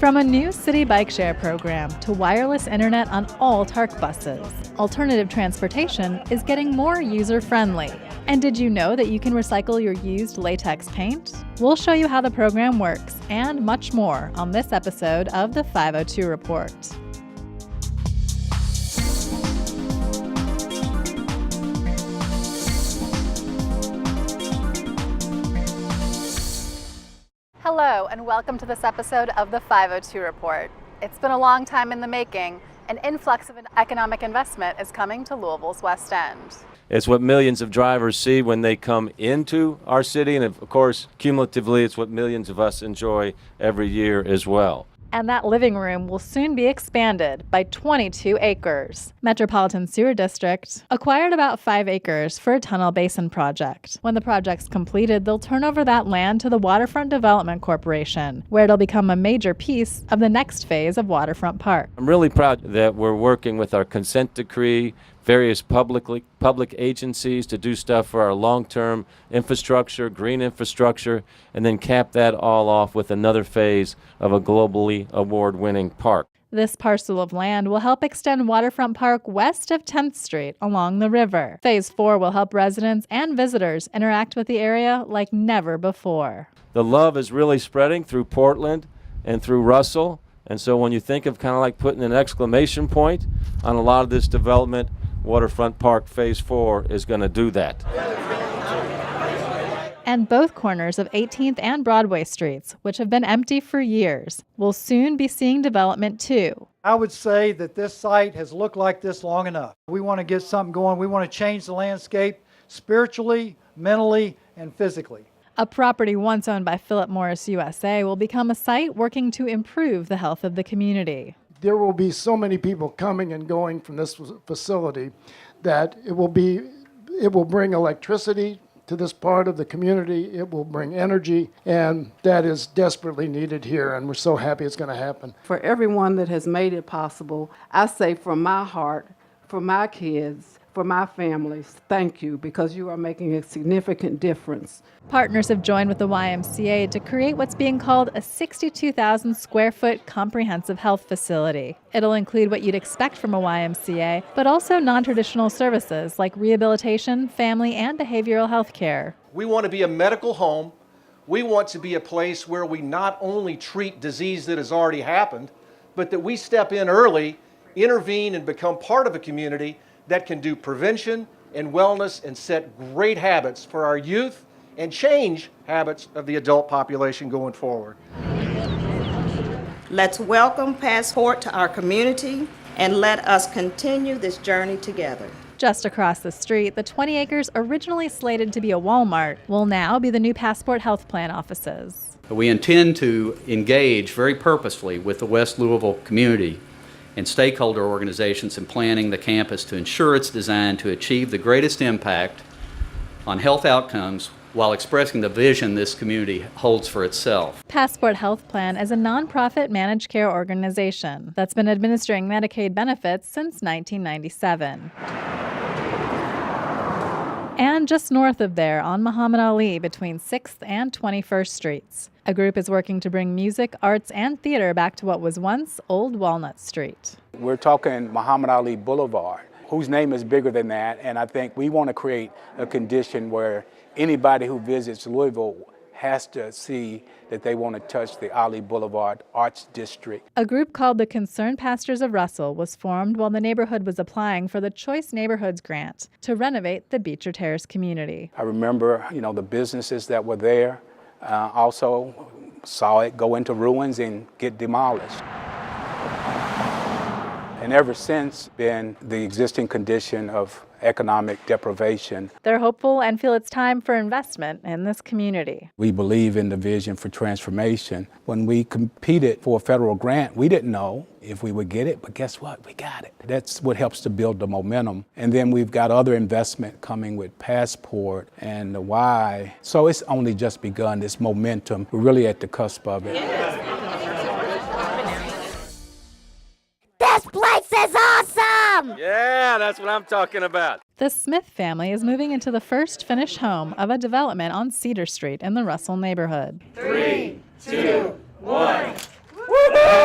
From a new city bike share program to wireless internet on all TARC buses, alternative transportation is getting more user-friendly. And did you know that you can recycle your used latex paint? We'll show you how the program works and much more on this episode of the 502 Report. Hello, and welcome to this episode of the 502 Report. It's been a long time in the making. An influx of economic investment is coming to Louisville's West End. It's what millions of drivers see when they come into our city, and of course, cumulatively, it's what millions of us enjoy every year as well. And that living room will soon be expanded by 22 acres. Metropolitan Sewer District acquired about 5 acres for a tunnel basin project. When the project's completed, they'll turn over that land to the Waterfront Development Corporation, where it'll become a major piece of the next phase of Waterfront Park. I'm really proud that we're working with our consent decree, various public agencies to do stuff for our long-term infrastructure, green infrastructure, and then cap that all off with another phase of a globally award-winning park. This parcel of land will help extend Waterfront Park west of 10th Street along the river. Phase 4 will help residents and visitors interact with the area like never before. The love is really spreading through Portland and through Russell, and so when you think of kind of like putting an exclamation point on a lot of this development, Waterfront Park Phase 4 is going to do that. And both corners of 18th and Broadway Streets, which have been empty for years, will soon be seeing development too. I would say that this site has looked like this long enough. We want to get something going. We want to change the landscape spiritually, mentally, and physically. A property once owned by Philip Morris USA will become a site working to improve the health of the community. There will be so many people coming and going from this facility that it will bring electricity to this part of the community. It will bring energy, and that is desperately needed here, and we're so happy it's going to happen. For everyone that has made it possible, I say from my heart, for my kids, for my families, thank you, because you are making a significant difference. Partners have joined with the YMCA to create what's being called a 62,000 square foot comprehensive health facility. It'll include what you'd expect from a YMCA, but also non-traditional services like rehabilitation, family, and behavioral health care. We want to be a medical home. We want to be a place where we not only treat disease that has already happened, but that we step in early, intervene, and become part of a community that can do prevention and wellness and set great habits for our youth and change habits of the adult population going forward. Let's welcome Passport to our community and let us continue this journey together. Just across the street, the 20 acres originally slated to be a Walmart will now be the new Passport Health Plan offices. We intend to engage very purposefully with the West Louisville community and stakeholder organizations in planning the campus to ensure it's designed to achieve the greatest impact on health outcomes while expressing the vision this community holds for itself. Passport Health Plan is a nonprofit managed care organization that's been administering Medicaid benefits since 1997. And just north of there, on Muhammad Ali, between 6th and 21st Streets, a group is working to bring music, arts, and theater back to what was once Old Walnut Street. We're talking Muhammad Ali Boulevard, whose name is bigger than that, and I think we want to create a condition where anybody who visits Louisville has to see that they want to touch the Ali Boulevard Arts District. A group called the Concerned Pastors of Russell was formed while the neighborhood was applying for the Choice Neighborhoods grant to renovate the Beecher Terrace community. I remember, the businesses that were there, also saw it go into ruins and get demolished. And ever since, been the existing condition of economic deprivation. They're hopeful and feel it's time for investment in this community. We believe in the vision for transformation. When we competed for a federal grant, we didn't know if we would get it, but guess what? We got it. That's what helps to build the momentum. And then we've got other investment coming with Passport and the Y. So it's only just begun, this momentum. We're really at the cusp of it. This place is awesome! Yeah, that's what I'm talking about. The Smith family is moving into the first finished home of a development on Cedar Street in the Russell neighborhood. 3, 2, 1. Woo-hoo!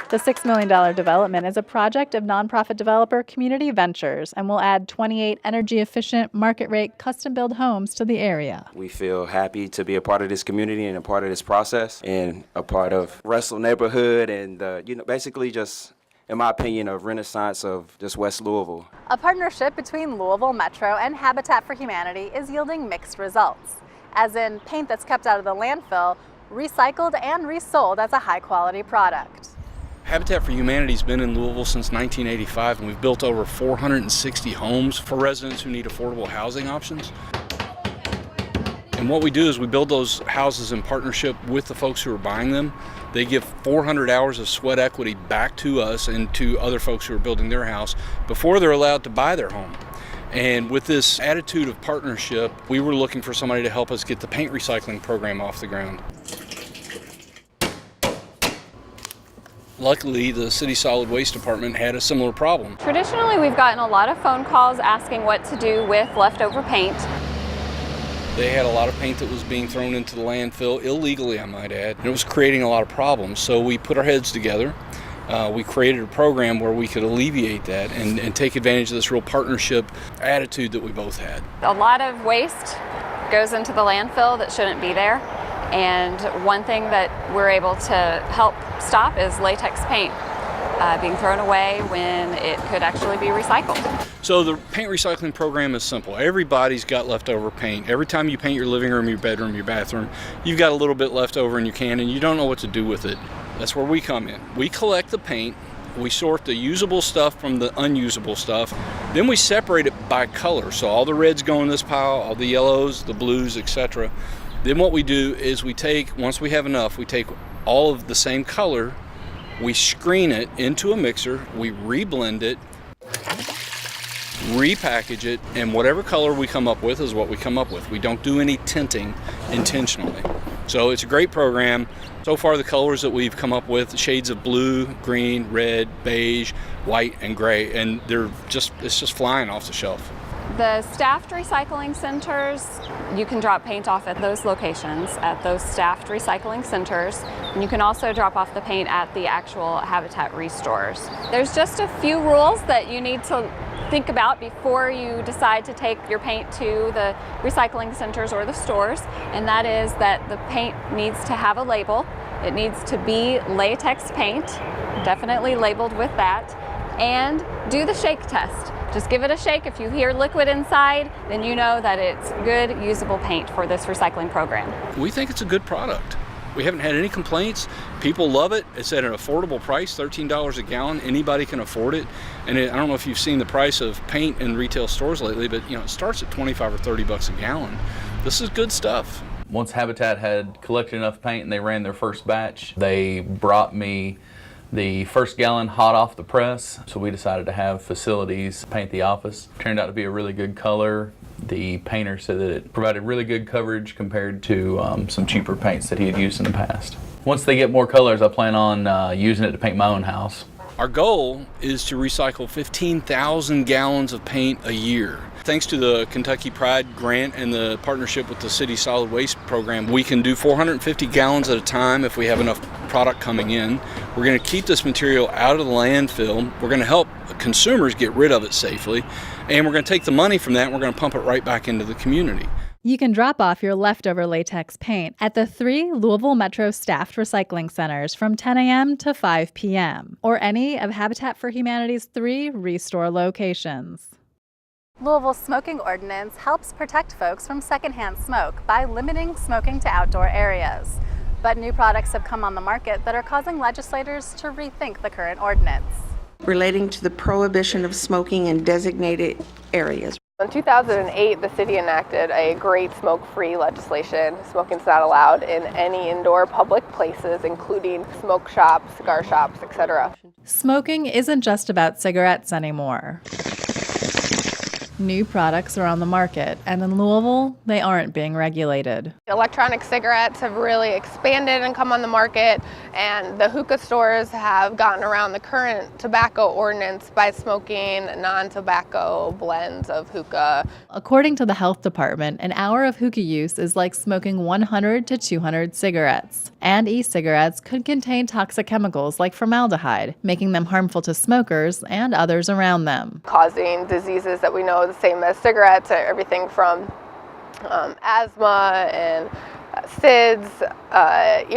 The $6 million development is a project of nonprofit developer Community Ventures and will add 28 energy-efficient, market-rate, custom-built homes to the area. We feel happy to be a part of this community and a part of this process and a part of Russell neighborhood and, basically just, in my opinion, a renaissance of just West Louisville. A partnership between Louisville Metro and Habitat for Humanity is yielding mixed results, as in paint that's kept out of the landfill, recycled and resold as a high-quality product. Habitat for Humanity's been in Louisville since 1985, and we've built over 460 homes for residents who need affordable housing options. And what we do is we build those houses in partnership with the folks who are buying them. They give 400 hours of sweat equity back to us and to other folks who are building their house before they're allowed to buy their home. And with this attitude of partnership, we were looking for somebody to help us get the paint recycling program off the ground. Luckily, the city solid waste department had a similar problem. Traditionally, we've gotten a lot of phone calls asking what to do with leftover paint. They had a lot of paint that was being thrown into the landfill, illegally I might add, and it was creating a lot of problems. So we put our heads together. We created a program where we could alleviate that and take advantage of this real partnership attitude that we both had. A lot of waste goes into the landfill that shouldn't be there. And one thing that we're able to help stop is latex paint being thrown away when it could actually be recycled. So the paint recycling program is simple. Everybody's got leftover paint. Every time you paint your living room, your bedroom, your bathroom, you've got a little bit left over in your can and you don't know what to do with it. That's where we come in. We collect the paint, we sort the usable stuff from the unusable stuff, then we separate it by color. So all the reds go in this pile, all the yellows, the blues, etc. Then what we do is once we have enough, we take all of the same color, we screen it into a mixer, we reblend it, repackage it, and whatever color we come up with is what we come up with. We don't do any tinting intentionally. So it's a great program. So far the colors that we've come up with, shades of blue, green, red, beige, white, and gray, and it's just flying off the shelf. The staffed recycling centers, you can drop paint off at those locations, at those staffed recycling centers, and you can also drop off the paint at the actual Habitat restores. There's just a few rules that you need to think about before you decide to take your paint to the recycling centers or the stores, and that is that the paint needs to have a label. It needs to be latex paint, definitely labeled with that, and do the shake test. Just give it a shake. If you hear liquid inside, then you know that it's good, usable paint for this recycling program. We think it's a good product. We haven't had any complaints. People love it. It's at an affordable price, $13 a gallon. Anybody can afford it. And I don't know if you've seen the price of paint in retail stores lately, but it starts at 25 or 30 bucks a gallon. This is good stuff. Once Habitat had collected enough paint and they ran their first batch, they brought me the first gallon hot off the press, so we decided to have facilities paint the office. Turned out to be a really good color. The painter said that it provided really good coverage compared to some cheaper paints that he had used in the past. Once they get more colors, I plan on using it to paint my own house. Our goal is to recycle 15,000 gallons of paint a year. Thanks to the Kentucky Pride grant and the partnership with the city solid waste program, we can do 450 gallons at a time if we have enough product coming in. We're going to keep this material out of the landfill. We're going to help consumers get rid of it safely. And we're going to take the money from that and we're going to pump it right back into the community. You can drop off your leftover latex paint at the 3 Louisville Metro staffed recycling centers from 10 a.m. to 5 p.m. or any of Habitat for Humanity's 3 restore locations. Louisville's smoking ordinance helps protect folks from secondhand smoke by limiting smoking to outdoor areas. But new products have come on the market that are causing legislators to rethink the current ordinance. Relating to the prohibition of smoking in designated areas. In 2008, the city enacted a great smoke-free legislation. Smoking's not allowed in any indoor public places, including smoke shops, cigar shops, etc. Smoking isn't just about cigarettes anymore. New products are on the market, and in Louisville, they aren't being regulated. Electronic cigarettes have really expanded and come on the market, and the hookah stores have gotten around the current tobacco ordinance by smoking non-tobacco blends of hookah. According to the health department, an hour of hookah use is like smoking 100 to 200 cigarettes. And e-cigarettes could contain toxic chemicals like formaldehyde, making them harmful to smokers and others around them. Causing diseases that we know the same as cigarettes, everything from asthma and SIDS,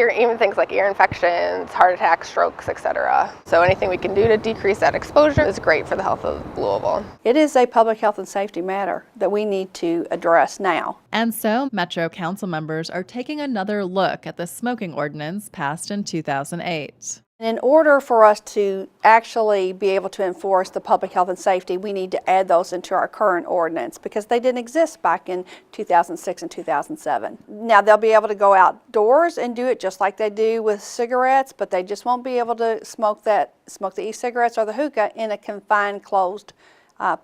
even things like ear infections, heart attacks, strokes, etc. So anything we can do to decrease that exposure is great for the health of Louisville. It is a public health and safety matter that we need to address now. And so, Metro Council members are taking another look at the smoking ordinance passed in 2008. In order for us to actually be able to enforce the public health and safety, we need to add those into our current ordinance because they didn't exist back in 2006 and 2007. Now they'll be able to go outdoors and do it just like they do with cigarettes, but they just won't be able to smoke the e-cigarettes or the hookah in a confined, closed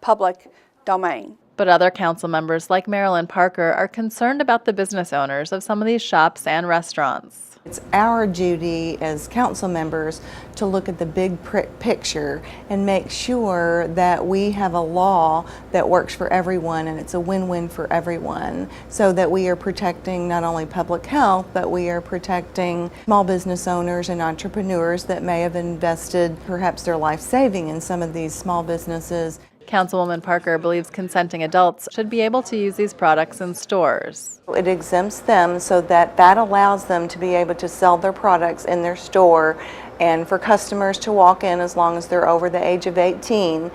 public domain. But other council members like Marilyn Parker are concerned about the business owners of some of these shops and restaurants. It's our duty as council members to look at the big picture and make sure that we have a law that works for everyone and it's a win-win for everyone, so that we are protecting not only public health, but we are protecting small business owners and entrepreneurs that may have invested perhaps their life saving in some of these small businesses. Councilwoman Parker believes consenting adults should be able to use these products in stores. It exempts them so that allows them to be able to sell their products in their store and for customers to walk in as long as they're over the age of 18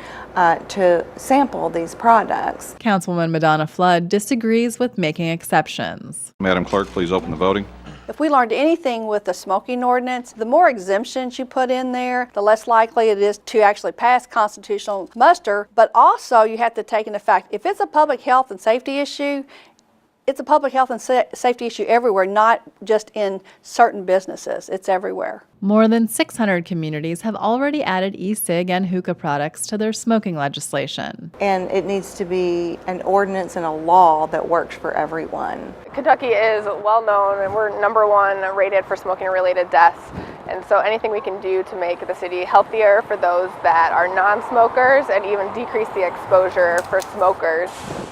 to sample these products. Councilwoman Madonna Flood disagrees with making exceptions. Madam Clerk, please open the voting. If we learned anything with the smoking ordinance, the more exemptions you put in there, the less likely it is to actually pass constitutional muster. But also you have to take into fact, if it's a public health and safety issue, it's a public health and safety issue everywhere, not just in certain businesses. It's everywhere. More than 600 communities have already added e-cig and hookah products to their smoking legislation. And it needs to be an ordinance and a law that works for everyone. Kentucky is well known and we're #1 rated for smoking-related deaths. And so anything we can do to make the city healthier for those that are non-smokers and even decrease the exposure for smokers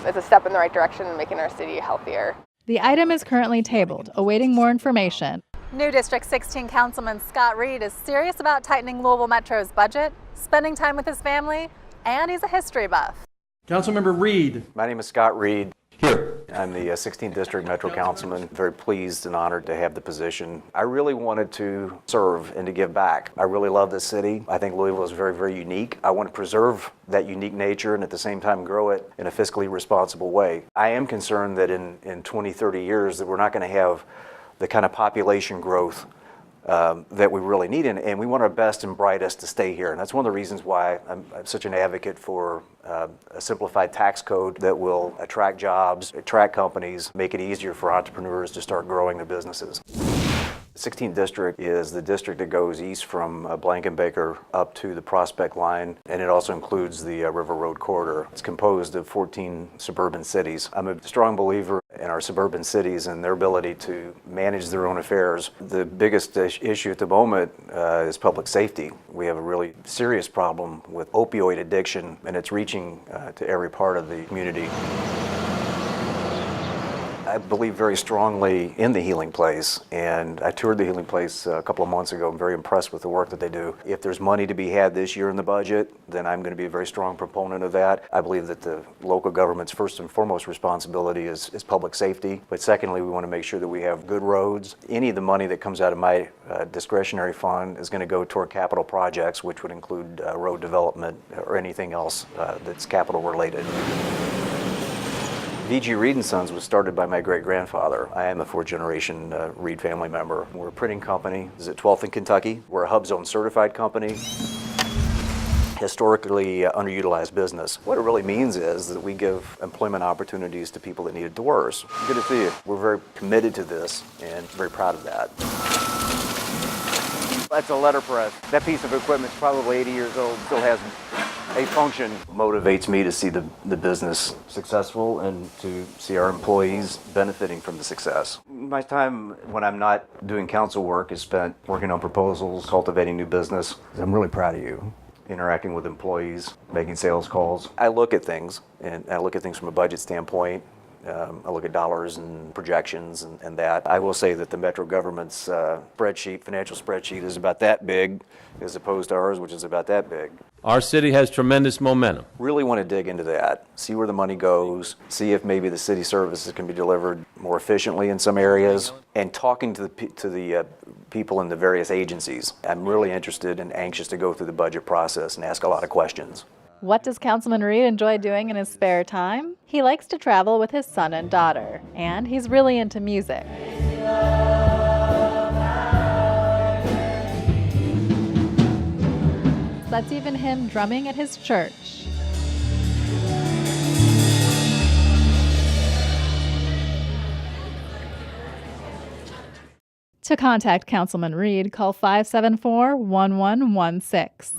is a step in the right direction in making our city healthier. The item is currently tabled, awaiting more information. New District 16 Councilman Scott Reed is serious about tightening Louisville Metro's budget, spending time with his family, and he's a history buff. Councilmember Reed. My name is Scott Reed. Here. I'm the 16th District Metro Councilman. Very pleased and honored to have the position. I really wanted to serve and to give back. I really love this city. I think Louisville is very, very unique. I want to preserve that unique nature and at the same time grow it in a fiscally responsible way. I am concerned that in 20, 30 years that we're not going to have the kind of population growth that we really need, and we want our best and brightest to stay here. And that's one of the reasons why I'm such an advocate for a simplified tax code that will attract jobs, attract companies, make it easier for entrepreneurs to start growing their businesses. The 16th District is the district that goes east from Blankenbaker up to the Prospect Line, and it also includes the River Road Corridor. It's composed of 14 suburban cities. I'm a strong believer in our suburban cities and their ability to manage their own affairs. The biggest issue at the moment is public safety. We have a really serious problem with opioid addiction, and it's reaching to every part of the community. I believe very strongly in the Healing Place, and I toured the Healing Place a couple of months ago. I'm very impressed with the work that they do. If there's money to be had this year in the budget, then I'm going to be a very strong proponent of that. I believe that the local government's first and foremost responsibility is public safety, but secondly, we want to make sure that we have good roads. Any of the money that comes out of my discretionary fund is going to go toward capital projects, which would include road development or anything else that's capital related. V.G. Reed & Sons was started by my great-grandfather. I am a fourth-generation Reed family member. We're a printing company. This is at 12th in Kentucky. We're a HubZone certified company. Historically underutilized business. What it really means is that we give employment opportunities to people that needed doors. Good to see you. We're very committed to this and very proud of that. That's a letterpress. That piece of equipment's probably 80 years old, still has A function motivates me to see the business successful and to see our employees benefiting from the success. My time when I'm not doing council work is spent working on proposals, cultivating new business. I'm really proud of you. Interacting with employees, making sales calls. I look at things, and I look at things from a budget standpoint. I look at dollars and projections and that. I will say that the Metro government's financial spreadsheet is about that big as opposed to ours, which is about that big. Our city has tremendous momentum. Really want to dig into that, see where the money goes, see if maybe the city services can be delivered more efficiently in some areas, and talking to the people in the various agencies. I'm really interested and anxious to go through the budget process and ask a lot of questions. What does Councilman Reed enjoy doing in his spare time? He likes to travel with his son and daughter, and he's really into music. That's even him drumming at his church. To contact Councilman Reed, call 574-1116.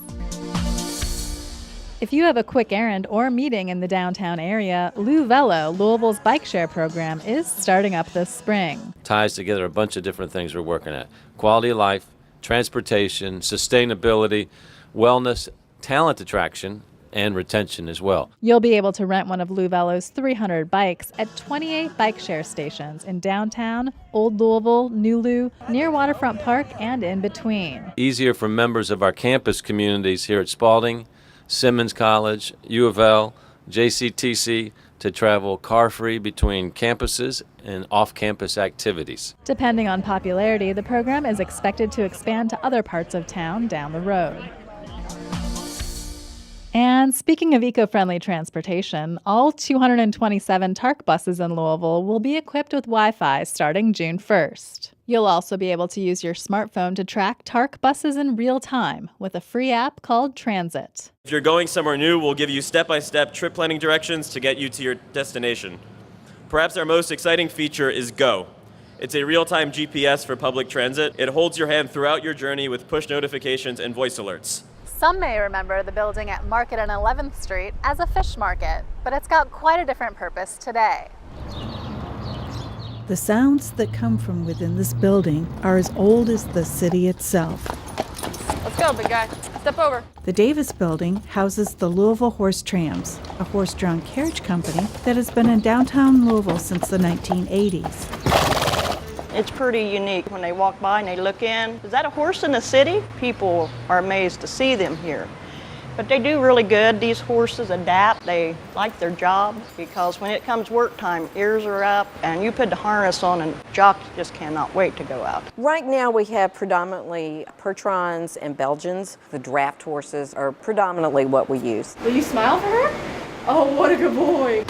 If you have a quick errand or meeting in the downtown area, Louisville, Louisville's bike share program, is starting up this spring. Ties together a bunch of different things we're working at. Quality of life, transportation, sustainability, wellness, talent attraction, and retention as well. You'll be able to rent one of Louisville's 300 bikes at 28 bike share stations in downtown, Old Louisville, New Lou, near Waterfront Park, and in between. Easier for members of our campus communities here at Spalding, Simmons College, U of L, JCTC to travel car-free between campuses and off-campus activities. Depending on popularity, the program is expected to expand to other parts of town down the road. And speaking of eco-friendly transportation, all 227 TARC buses in Louisville will be equipped with Wi-Fi starting June 1st. You'll also be able to use your smartphone to track TARC buses in real time with a free app called Transit. If you're going somewhere new, we'll give you step-by-step trip planning directions to get you to your destination. Perhaps our most exciting feature is Go. It's a real-time GPS for public transit. It holds your hand throughout your journey with push notifications and voice alerts. Some may remember the building at Market and 11th Street as a fish market, but it's got quite a different purpose today. The sounds that come from within this building are as old as the city itself. Let's go, big guy. Step over. The Davis Building houses the Louisville Horse Trams, a horse-drawn carriage company that has been in downtown Louisville since the 1980s. It's pretty unique when they walk by and they look in. Is that a horse in the city? People are amazed to see them here. But they do really good. These horses adapt. They like their job because when it comes work time, ears are up and you put the harness on and jockeys just cannot wait to go out. Right now we have predominantly Percherons and Belgians. The draft horses are predominantly what we use. Will you smile for her? Oh, what a good boy.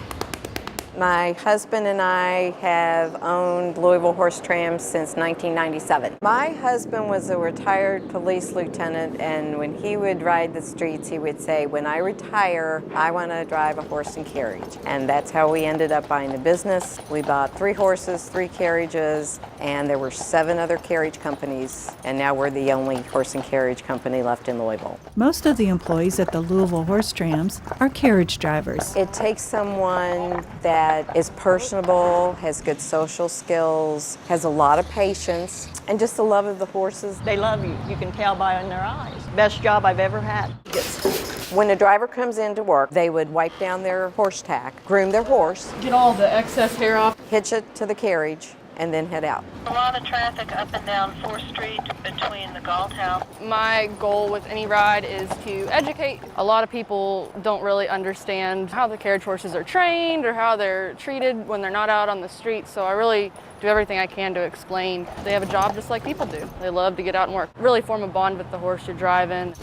My husband and I have owned Louisville Horse Trams since 1997. My husband was a retired police lieutenant, and when he would ride the streets, he would say, when I retire, I want to drive a horse and carriage. And that's how we ended up buying the business. We bought 3 horses, 3 carriages, and there were 7 other carriage companies, and now we're the only horse and carriage company left in Louisville. Most of the employees at the Louisville Horse Trams are carriage drivers. It takes someone that is personable, has good social skills, has a lot of patience, and just the love of the horses. They love you. You can tell by in their eyes. Best job I've ever had. When a driver comes into work, they would wipe down their horse tack, groom their horse, Get all the excess hair off. hitch it to the carriage, and then head out. A lot of traffic up and down 4th Street between the Galt House. My goal with any ride is to educate. A lot of people don't really understand how the carriage horses are trained or how they're treated when they're not out on the street, so I really do everything I can to explain. They have a job just like people do. They love to get out and work. Really form a bond with the horse you're driving.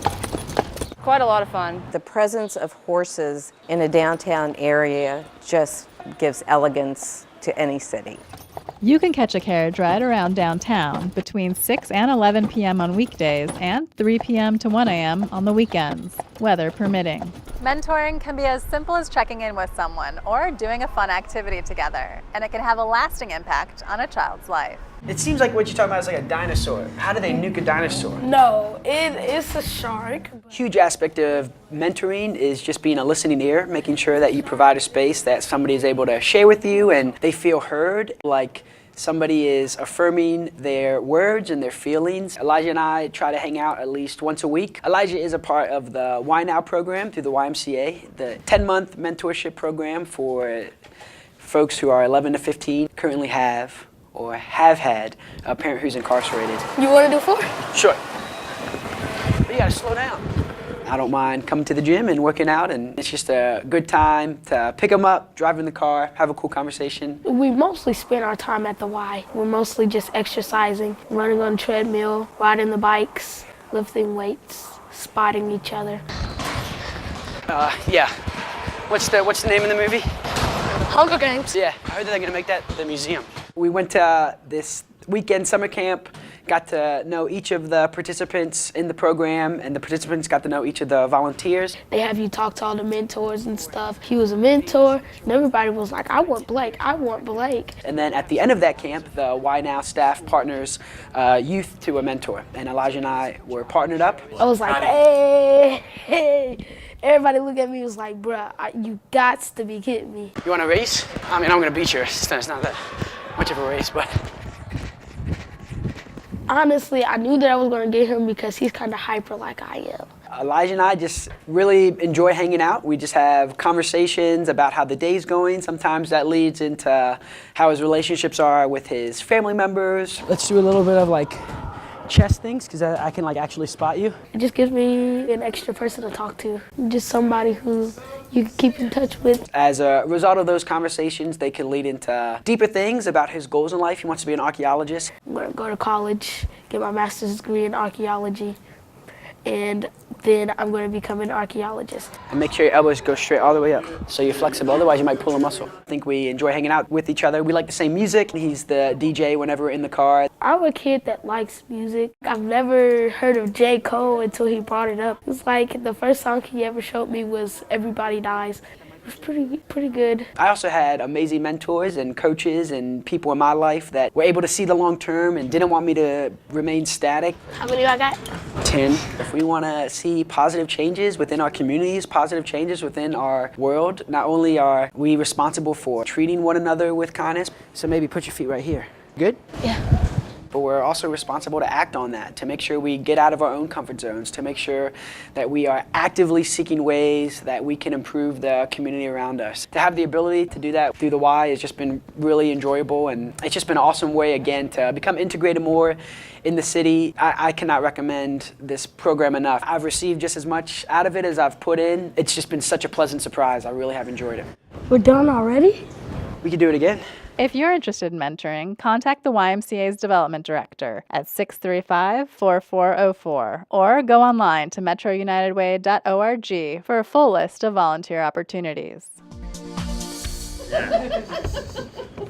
Quite a lot of fun. The presence of horses in a downtown area just gives elegance to any city. You can catch a carriage ride around downtown between 6 and 11 p.m. on weekdays and 3 p.m. to 1 a.m. on the weekends, weather permitting. Mentoring can be as simple as checking in with someone or doing a fun activity together, and it can have a lasting impact on a child's life. It seems like what you're talking about is like a dinosaur. How do they nuke a dinosaur? No, it's a shark. Huge aspect of mentoring is just being a listening ear, making sure that you provide a space that somebody is able to share with you and they feel heard, like somebody is affirming their words and their feelings. Elijah and I try to hang out at least once a week. Elijah is a part of the Why Now program through the YMCA, the 10-month mentorship program for folks who are 11 to 15, currently have or have had a parent who's incarcerated. You want to do 4? Sure. But you gotta slow down. I don't mind coming to the gym and working out, and it's just a good time to pick them up, drive in the car, have a cool conversation. We mostly spend our time at the Y. We're mostly just exercising, running on the treadmill, riding the bikes, lifting weights, spotting each other. Yeah. What's the name of the movie? Hunger Games. Yeah, I heard that they're gonna make that the museum. We went to this weekend summer camp, got to know each of the participants in the program, and the participants got to know each of the volunteers. They have you talk to all the mentors and stuff. He was a mentor, and everybody was like, I want Blake, I want Blake. And then at the end of that camp, the Why Now staff partners youth to a mentor, and Elijah and I were partnered up. I was like, hey. Everybody looked at me and was like, bruh, you got to be kidding me. You want a race? I mean, I'm gonna beat your assistant. It's not that much of a race, but. Honestly, I knew that I was gonna get him because he's kind of hyper like I am. Elijah and I just really enjoy hanging out. We just have conversations about how the day's going. Sometimes that leads into how his relationships are with his family members. Let's do a little bit of like chess things, because I can like actually spot you. It just gives me an extra person to talk to. Just somebody who you can keep in touch with. As a result of those conversations, they can lead into deeper things about his goals in life. He wants to be an archaeologist. I'm gonna go to college, get my master's degree in archaeology, and then I'm going to become an archaeologist. And make sure your elbows go straight all the way up so you're flexible, otherwise you might pull a muscle. I think we enjoy hanging out with each other. We like the same music. He's the DJ whenever we're in the car. I'm a kid that likes music. I've never heard of J. Cole until he brought it up. It's like the first song he ever showed me was Everybody Dies. It was pretty good. I also had amazing mentors and coaches and people in my life that were able to see the long term and didn't want me to remain static. How many I got? 10. If we want to see positive changes within our communities, positive changes within our world, not only are we responsible for treating one another with kindness, so maybe put your feet right here. Good? Yeah. But we're also responsible to act on that, to make sure we get out of our own comfort zones, to make sure that we are actively seeking ways that we can improve the community around us. To have the ability to do that through the Y has just been really enjoyable, and it's just been an awesome way, again, to become integrated more in the city. I cannot recommend this program enough. I've received just as much out of it as I've put in. It's just been such a pleasant surprise. I really have enjoyed it. We're done already? We could do it again. If you're interested in mentoring, contact the YMCA's Development Director at 635-4404 or go online to metrounitedway.org for a full list of volunteer opportunities.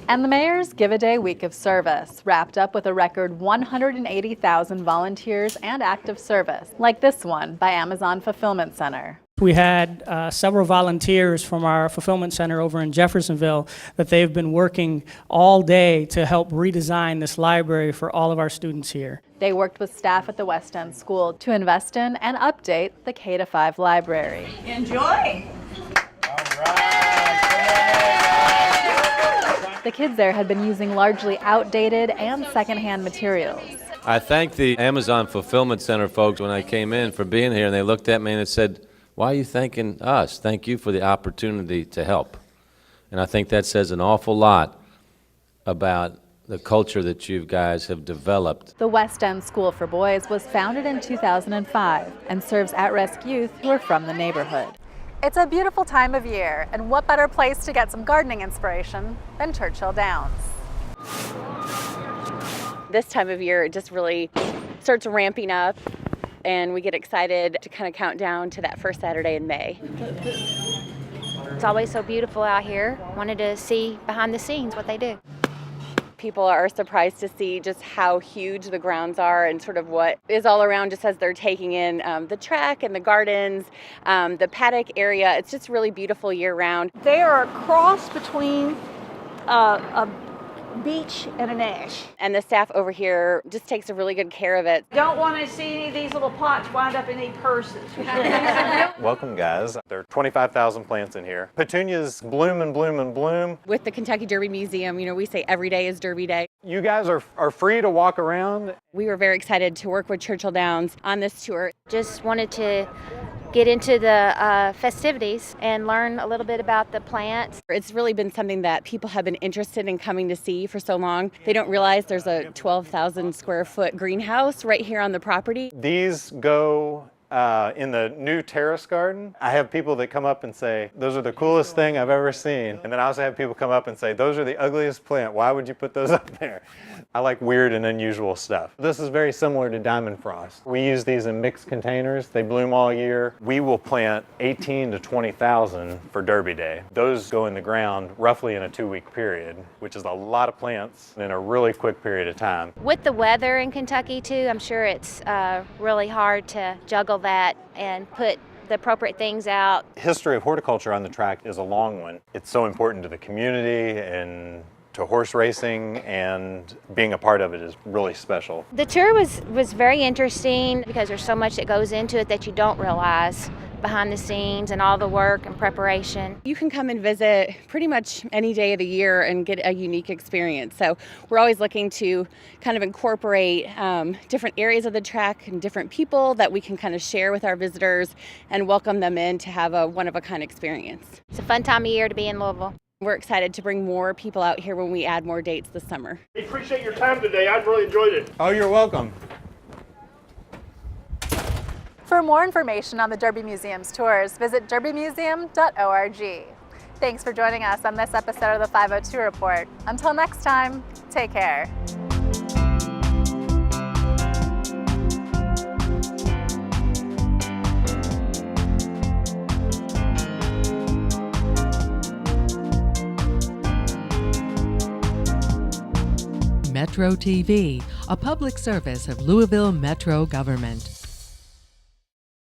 And the Mayor's Give a Day Week of Service wrapped up with a record 180,000 volunteers and active service, like this one by Amazon Fulfillment Center. We had several volunteers from our fulfillment center over in Jeffersonville that they've been working all day to help redesign this library for all of our students here. They worked with staff at the West End School to invest in and update the K-5 library. Enjoy! The kids there had been using largely outdated and secondhand materials. I thank the Amazon Fulfillment Center folks when I came in for being here, and they looked at me and it said, "Why are you thanking us? Thank you for the opportunity to help." And I think that says an awful lot about the culture that you guys have developed. The West End School for Boys was founded in 2005 and serves at-risk youth who are from the neighborhood. It's a beautiful time of year, and what better place to get some gardening inspiration than Churchill Downs? This time of year, it just really starts ramping up, and we get excited to kind of count down to that first Saturday in May. It's always so beautiful out here. Wanted to see behind the scenes what they do. People are surprised to see just how huge the grounds are and sort of what is all around just as they're taking in the track and the gardens, the paddock area. It's just really beautiful year round. They are a cross between a beach and an ash. And the staff over here just takes a really good care of it. Don't want to see any of these little pots wind up in any purses. Welcome, guys. There are 25,000 plants in here. Petunias bloom and bloom and bloom. With the Kentucky Derby Museum, we say every day is Derby Day. You guys are free to walk around. We were very excited to work with Churchill Downs on this tour. Just wanted to get into the festivities and learn a little bit about the plants. It's really been something that people have been interested in coming to see for so long. They don't realize there's a 12,000 square foot greenhouse right here on the property. These go in the new terrace garden. I have people that come up and say, those are the coolest thing I've ever seen. And then I also have people come up and say, those are the ugliest plant. Why would you put those up there? I like weird and unusual stuff. This is very similar to diamond frost. We use these in mixed containers. They bloom all year. We will plant 18 to 20,000 for Derby Day. Those go in the ground roughly in a 2-week period, which is a lot of plants in a really quick period of time. With the weather in Kentucky too, I'm sure it's really hard to juggle that and put the appropriate things out. History of horticulture on the track is a long one. It's so important to the community and to horse racing, and being a part of it is really special. The tour was very interesting because there's so much that goes into it that you don't realize behind the scenes and all the work and preparation. You can come and visit pretty much any day of the year and get a unique experience. So we're always looking to kind of incorporate different areas of the track and different people that we can kind of share with our visitors and welcome them in to have a one-of-a-kind experience. It's a fun time of year to be in Louisville. We're excited to bring more people out here when we add more dates this summer. I appreciate your time today. I've really enjoyed it. Oh, you're welcome. For more information on the Derby Museum's tours, visit derbymuseum.org. Thanks for joining us on this episode of the 502 Report. Until next time, take care. Metro TV, a public service of Louisville Metro government.